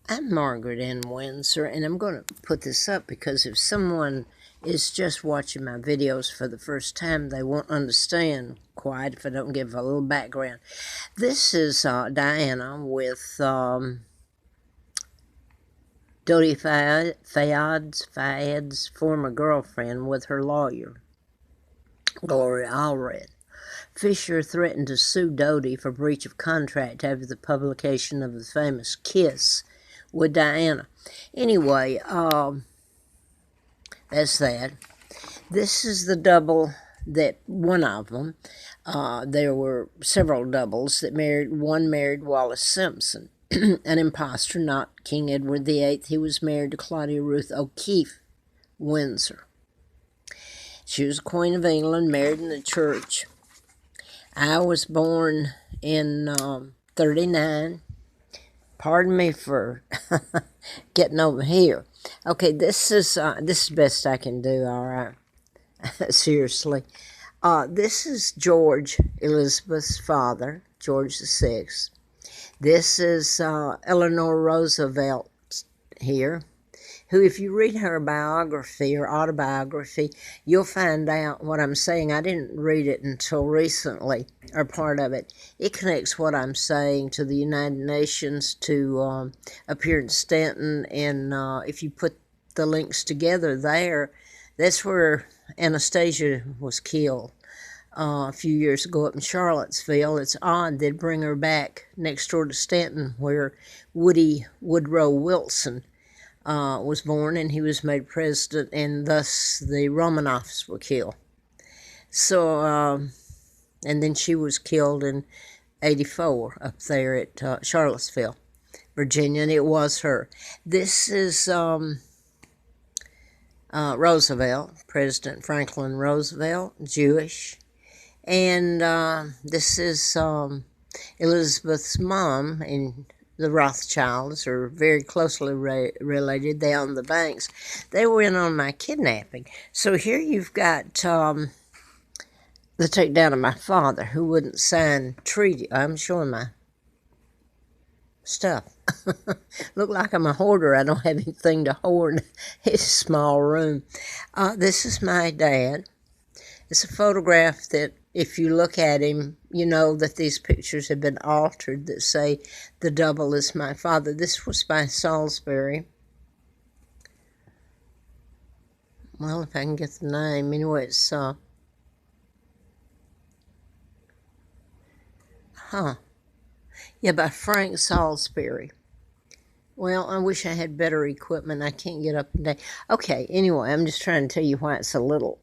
I'm Margaret Ann Windsor, and I'm going to put this up because if someone is just watching my videos for the first time, they won't understand quite if I don't give a little background. This is Diana with Dodie Fayad's former girlfriend with her lawyer, Gloria Allred. Fisher threatened to sue Dodie for breach of contract after the publication of the famous kiss with Diana. Anyway, that's that. This is the double that one of them. There were several doubles that married Wallace Simpson, an impostor, not King Edward VIII. He was married to Claudia Ruth O'Keefe Windsor. She was Queen of England, married in the church. I was born in 39. Pardon me for getting over here. Okay, this is best I can do, all right. Seriously. This is George Elizabeth's father, George VI. This is Eleanor Roosevelt here, who, if you read her biography or autobiography, you'll find out what I'm saying. I didn't read it until recently, or part of it. It connects what I'm saying to the United Nations, to appear in Stanton, and if you put the links together there, that's where Anastasia was killed a few years ago up in Charlottesville. It's odd they'd bring her back next door to Stanton, where Woody Woodrow Wilson was born, and he was made president, and thus the Romanovs were killed. So, and then she was killed in 84 up there at Charlottesville, Virginia, and it was her. This is Roosevelt, President Franklin Roosevelt, Jewish. And this is Elizabeth's mom, and the Rothschilds are very closely related. They own the banks. They were in on my kidnapping. So here you've got the takedown of my father, who wouldn't sign treaty. I'm showing my stuff. Look like I'm a hoarder. I don't have anything to hoard. It's a small room. This is my dad. It's a photograph that, if you look at him, you know that these pictures have been altered that say the double is my father. This was by Salisbury. Well, if I can get the name. Anyway, it's, yeah, by Frank Salisbury. Well, I wish I had better equipment. I can't get up and down. Okay, anyway, I'm just trying to tell you why it's a little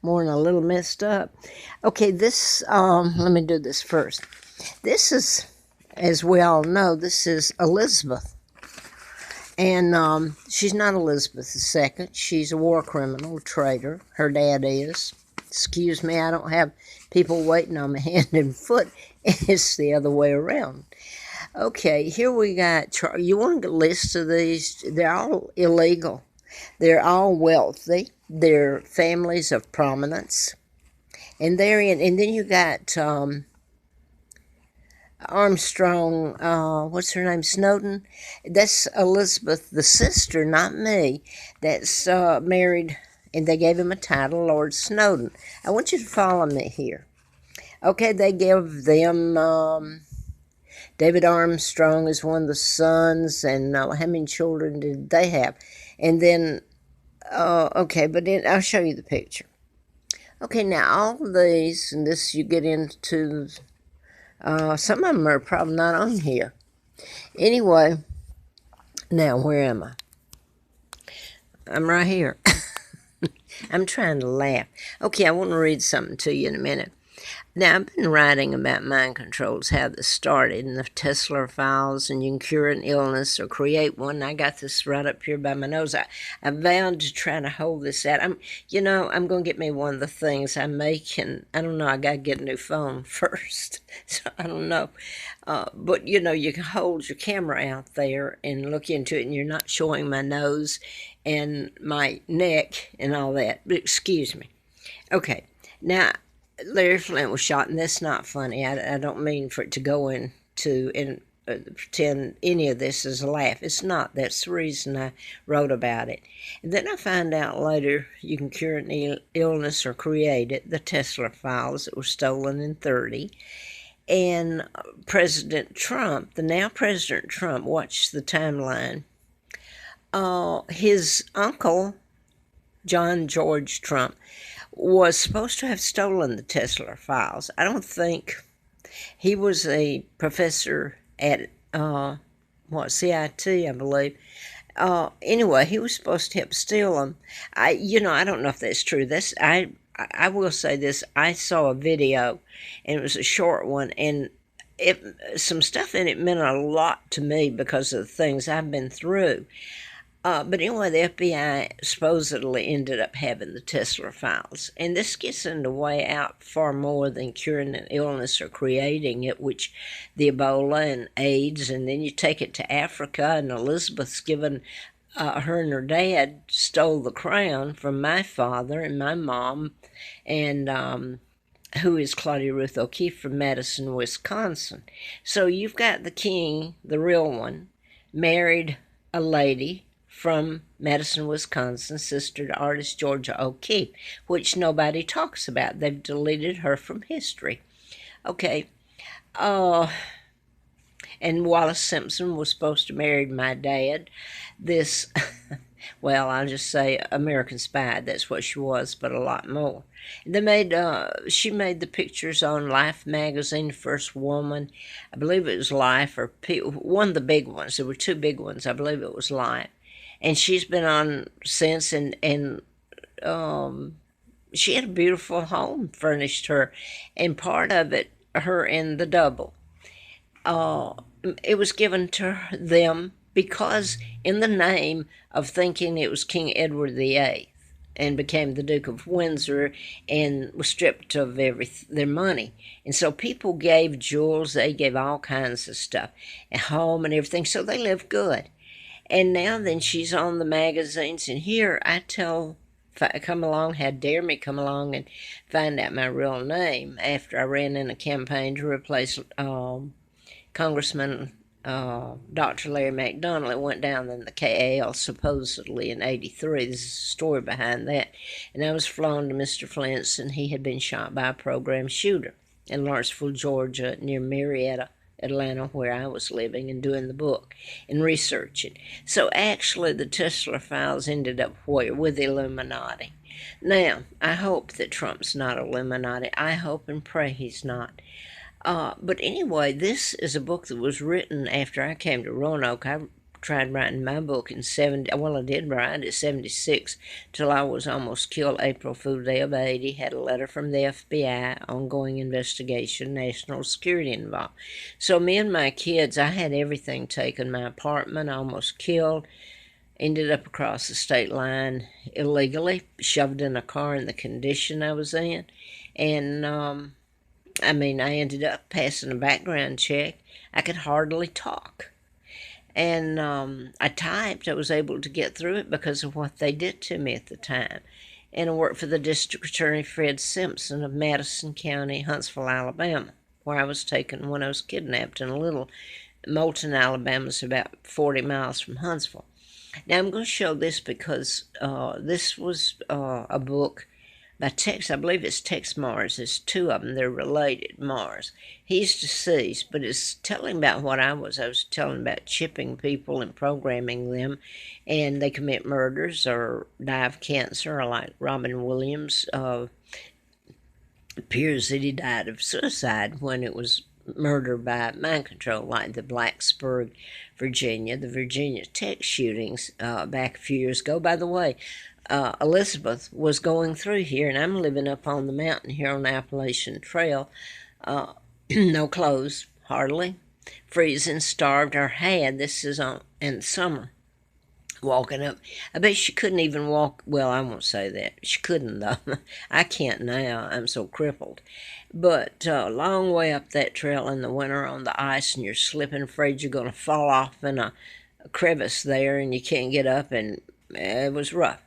more than a little messed up. Okay, this, let me do this first. This is, as we all know, this is Elizabeth. And she's not Elizabeth II. She's a war criminal, a traitor. Her dad is. Excuse me, I don't have people waiting on me hand and foot. It's the other way around. Okay, here we got, you want a list of these? They're all illegal. They're all wealthy. They're families of prominence. And they're in, and then you got Armstrong, what's her name, Snowden? That's Elizabeth, the sister, not me, that's married, and they gave him a title, Lord Snowden. I want you to follow me here. Okay, they give them, David Armstrong is one of the sons, and how many children did they have? And then, okay, but then I'll show you the picture. Okay, now all these, and this you get into, some of them are probably not on here. Anyway, now where am I? I'm right here. I'm trying to laugh. Okay, I want to read something to you in a minute. Now, I've been writing about mind controls, how this started in the Tesla files, and you can cure an illness or create one. I got this right up here by my nose. I vowed to try to hold this out. I'm going to get me one of the things I make, and I don't know, I got to get a new phone first. So I don't know. But, you can hold your camera out there and look into it, and you're not showing my nose and my neck and all that. But excuse me. Okay, now, Larry Flint was shot, and that's not funny. I don't mean for it to go into, and pretend any of this is a laugh. It's not. That's the reason I wrote about it. And then I find out later you can cure an illness or create it, the Tesla files that were stolen in 30. And President Trump, the now President Trump, watch the timeline. His uncle, John George Trump, was supposed to have stolen the Tesla files. I don't think he was a professor at CIT, I believe. Anyway, he was supposed to help steal them. I don't know if that's true. I will say this. I saw a video, and it was a short one, and some stuff in it meant a lot to me because of the things I've been through. But anyway, the FBI supposedly ended up having the Tesla files. And this gets in the way out far more than curing an illness or creating it, which the Ebola and AIDS, and then you take it to Africa, and Elizabeth's given, her and her dad stole the crown from my father and my mom, and who is Claudia Ruth O'Keefe from Madison, Wisconsin. So you've got the king, the real one, married a lady from Madison, Wisconsin, sister to artist Georgia O'Keeffe, which nobody talks about. They've deleted her from history. Okay. And Wallace Simpson was supposed to marry my dad. This, well, I'll just say American Spy. That's what she was, but a lot more. She made the pictures on Life magazine, first woman. I believe it was Life, or one of the big ones. There were two big ones. I believe it was Life. And she's been on since, and she had a beautiful home furnished her, and part of it, her and the double. It was given to them because in the name of thinking it was King Edward VIII, and became the Duke of Windsor, and was stripped of their money. And so people gave jewels, they gave all kinds of stuff, a home and everything, so they lived good. And now then she's on the magazines, and here I come along, had dare me come along and find out my real name after I ran in a campaign to replace Congressman Dr. Larry McDonald. It went down in the KAL supposedly in 83. There's a story behind that. And I was flown to Mr. Flint's, and he had been shot by a program shooter in Lawrenceville, Georgia, near Marietta, Atlanta, where I was living and doing the book and researching. So actually the Tesla files ended up where? With the Illuminati. Now, I hope that Trump's not Illuminati. I hope and pray he's not. But anyway, this is a book that was written after I came to Roanoke. I tried writing my book in 70, well, I did write it 76, till I was almost killed April Fool Day of 80, had a letter from the FBI, ongoing investigation, national security involved. So me and my kids, I had everything taken, my apartment, almost killed, ended up across the state line illegally, shoved in a car in the condition I was in, and I ended up passing a background check. I could hardly talk. And I typed. I was able to get through it because of what they did to me at the time. And I worked for the District Attorney Fred Simpson of Madison County, Huntsville, Alabama, where I was taken when I was kidnapped in a little Moulton, Alabama, is about 40 miles from Huntsville. Now I'm going to show this because this was a book by Tex, I believe it's Tex Mars. There's two of them. They're related, Mars. He's deceased, but it's telling about what I was. I was telling about chipping people and programming them, and they commit murders or die of cancer, or like Robin Williams. Appears that he died of suicide when it was murder by mind control, like the Blacksburg, Virginia, the Virginia Tech shootings back a few years ago. By the way, Elizabeth was going through here, and I'm living up on the mountain here on the Appalachian Trail. No clothes, hardly. Freezing, starved, or had. This is in summer. Walking up. I bet she couldn't even walk. Well, I won't say that. She couldn't, though. I can't now. I'm so crippled. But a long way up that trail in the winter on the ice, and you're slipping, afraid you're going to fall off in a crevice there, and you can't get up, and it was rough.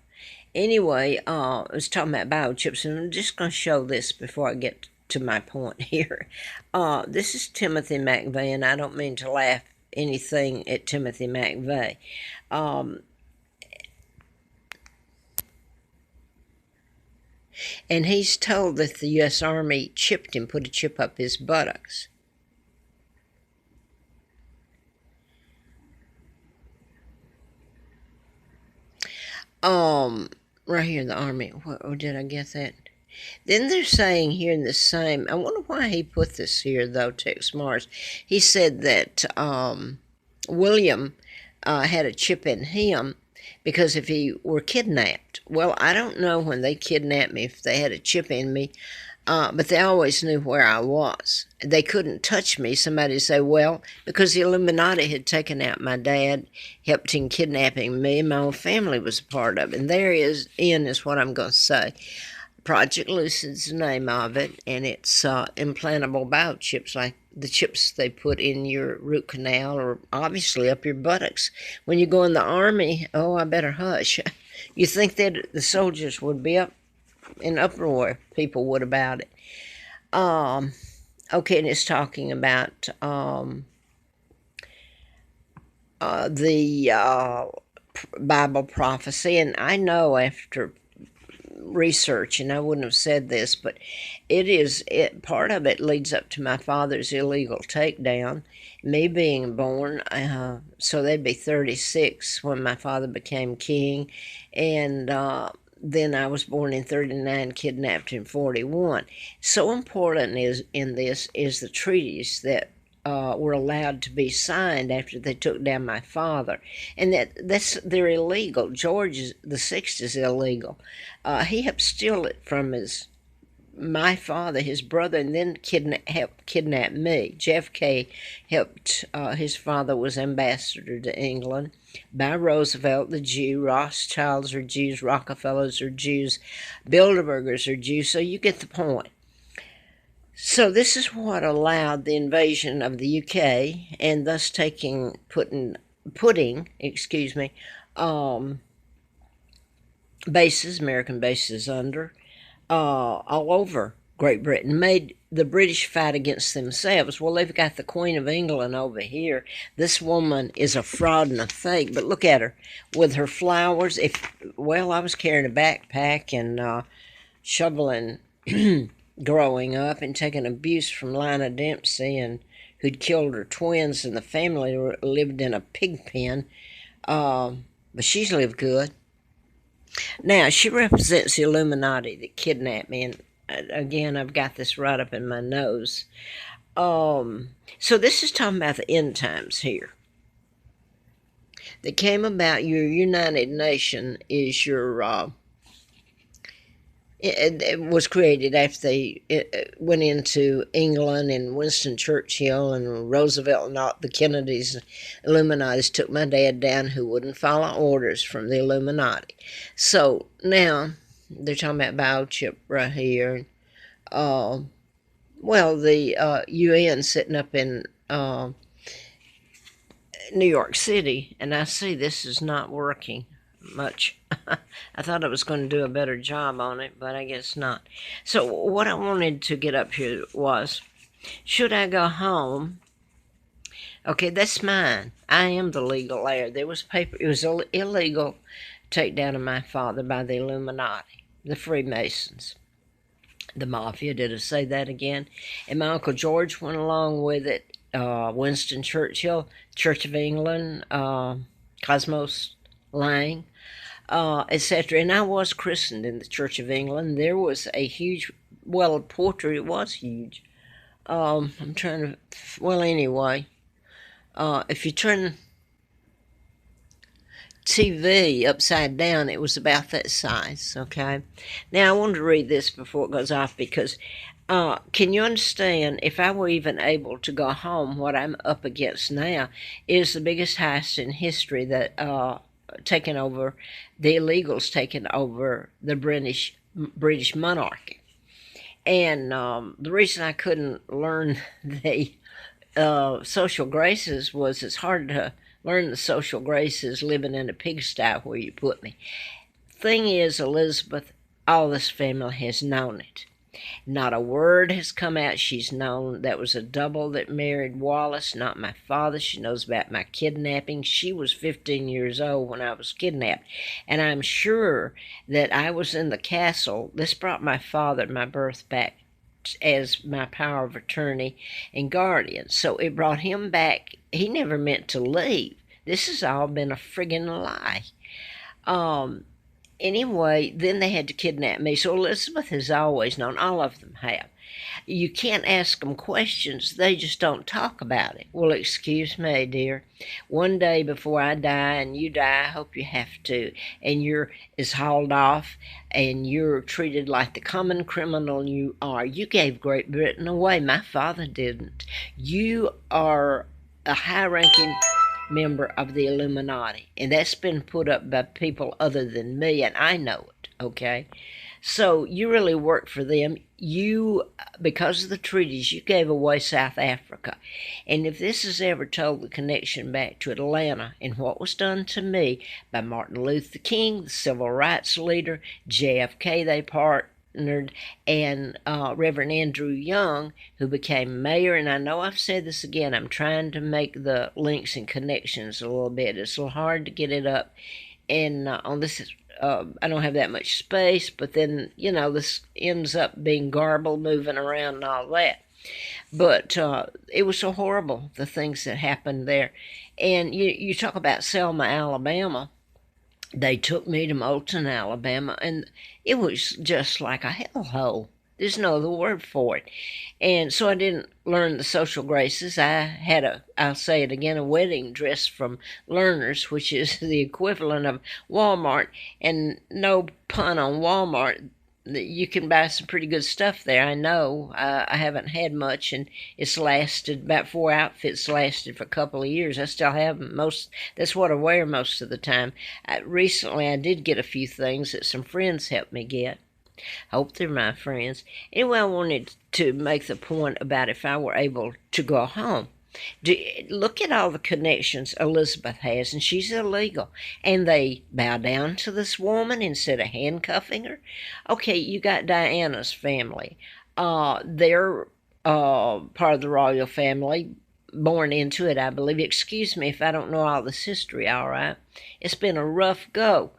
Anyway, I was talking about biochips, and I'm just going to show this before I get to my point here. This is Timothy McVeigh. I don't mean to laugh anything at Timothy McVeigh. And he's told that the U.S. Army chipped him, put a chip up his buttocks. Right here in the Army. Or did I get that? Then they're saying here in the same, I wonder why he put this here, though, Tex Mars. He said that William had a chip in him because if he were kidnapped. Well, I don't know when they kidnapped me if they had a chip in me, but they always knew where I was. They couldn't touch me. Somebody say, well, because the Illuminati had taken out my dad, helped in kidnapping me, and my own family was a part of it. And there is what I'm going to say. Project Lucid's the name of it, and it's implantable biochips, like the chips they put in your root canal or obviously up your buttocks. When you go in the Army, oh, I better hush. You think that the soldiers would be up in uproar, people would, about it. Okay, and it's talking about the Bible prophecy, and I know after research, and I wouldn't have said this, but part of it leads up to my father's illegal takedown, me being born, so they'd be 36 when my father became king, and then I was born in 39, kidnapped in 41. So important in this is the treaties that were allowed to be signed after they took down my father, and they're illegal. George VI is illegal. He helped steal it from my father, his brother, and then helped kidnap me. JFK helped. His father was ambassador to England by Roosevelt, the Jew. Rothschilds are Jews. Rockefellers are Jews. Bilderbergers are Jews. So you get the point. So this is what allowed the invasion of the UK, and thus putting bases, American bases under all over Great Britain, made the British fight against themselves. Well, they've got the Queen of England over here. This woman is a fraud and a fake, but look at her with her flowers. I was carrying a backpack and shoveling growing up and taking abuse from Lina Dempsey, and who'd killed her twins, and the family lived in a pig pen. But she's lived good. Now, she represents the Illuminati that kidnapped me, and again, I've got this right up in my nose. So this is talking about the end times here. That came about your United Nation is your... It was created after they went into England, and Winston Churchill and Roosevelt and all the Kennedys, Illuminatis took my dad down, who wouldn't follow orders from the Illuminati. So now they're talking about biochip right here. The UN sitting up in New York City, and I see this is not working much. I thought I was going to do a better job on it, but I guess not. So what I wanted to get up here was, should I go home? Okay, that's mine. I am the legal heir. There was paper. It was illegal takedown of my father by the Illuminati, the Freemasons, the Mafia. Did I say that again? And my Uncle George went along with it. Winston Churchill, Church of England, Cosmos Lang, etc. And I was christened in the Church of England. There was a huge, poetry, it was huge. I'm trying to, anyway, if you turn TV upside down, it was about that size, okay? Now, I wanted to read this before it goes off because can you understand, if I were even able to go home, what I'm up against now is the biggest heist in history that taken over, the illegals taking over the British monarchy. And the reason I couldn't learn the social graces was it's hard to learn the social graces living in a pigsty where you put me. Thing is, Elizabeth, all this family has known it. Not a word has come out. She's known that was a double that married Wallace, not my father. She knows about my kidnapping. She was 15 years old when I was kidnapped. And I'm sure that I was in the castle. This brought my father, my birth back as my power of attorney and guardian. So it brought him back. He never meant to leave. This has all been a friggin' lie. Anyway, then they had to kidnap me. So Elizabeth has always known, all of them have. You can't ask them questions, they just don't talk about it. Well, excuse me, dear. One day before I die, and you die, I hope you have to, and is hauled off, and you're treated like the common criminal you are. You gave Great Britain away. My father didn't. You are a high-ranking member of the Illuminati, and that's been put up by people other than me, and I know it, okay? So you really work for them. Because of the treaties, you gave away South Africa. And if this is ever told, the connection back to Atlanta and what was done to me by Martin Luther King, the civil rights leader, JFK, they partnered, and Reverend Andrew Young, who became mayor. And I know I've said this again, I'm trying to make the links and connections a little bit. It's a little hard to get it up. And on this, I don't have that much space, but then, this ends up being garbled, moving around and all that. But it was so horrible, the things that happened there. And you talk about Selma, Alabama. They took me to Moulton, Alabama, and it was just like a hellhole. There's no other word for it. And so I didn't learn the social graces. I had I'll say it again, a wedding dress from Learners, which is the equivalent of Walmart. And no pun on Walmart, you can buy some pretty good stuff there. I know. I haven't had much, and it's lasted, about 4 outfits lasted for a couple of years. I still have most. That's what I wear most of the time. Recently, I did get a few things that some friends helped me get. Hope they're my friends. Anyway, I wanted to make the point about if I were able to go home. Look at all the connections Elizabeth has, and she's illegal. And they bow down to this woman instead of handcuffing her. Okay, you got Diana's family. They're part of the royal family, born into it, I believe. Excuse me if I don't know all this history, all right? It's been a rough go.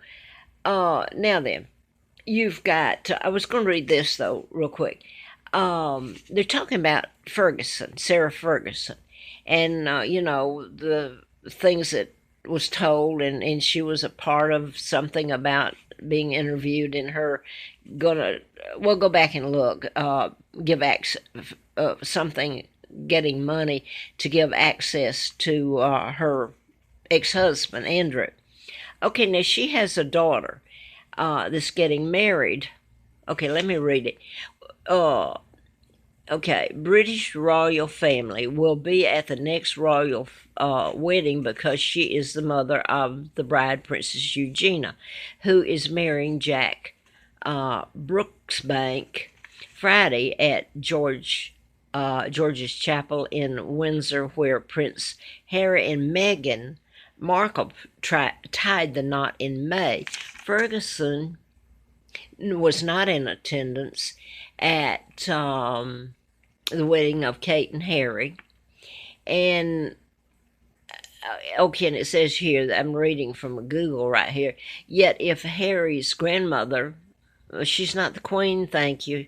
Now then. You've got, I was going to read this, though, real quick. They're talking about Ferguson, Sarah Ferguson, and, the things that was told, and she was a part of something about being interviewed, and her we'll go back and look, give something, getting money to give access to her ex-husband, Andrew. Okay, now she has a daughter that's getting married. Okay, let me read it. Okay, British royal family will be at the next royal wedding because she is the mother of the bride, Princess Eugenia, who is marrying Jack Brooksbank Friday at George's Chapel in Windsor, where Prince Harry and Meghan Markle tied the knot in May. Ferguson was not in attendance at the wedding of Kate and Harry. And, okay, and it says here, that I'm reading from Google right here, yet if Harry's grandmother, she's not the queen, thank you,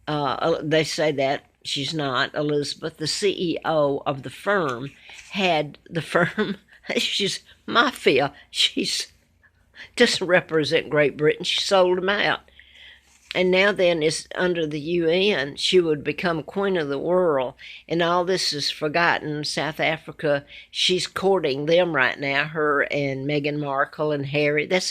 they say that, she's not, Elizabeth, the CEO of the firm, had the firm, she's mafia, she's doesn't represent Great Britain. She sold them out. And now then is under the UN, she would become queen of the world. And all this is forgotten. South Africa, she's courting them right now, her and Meghan Markle and Harry. That's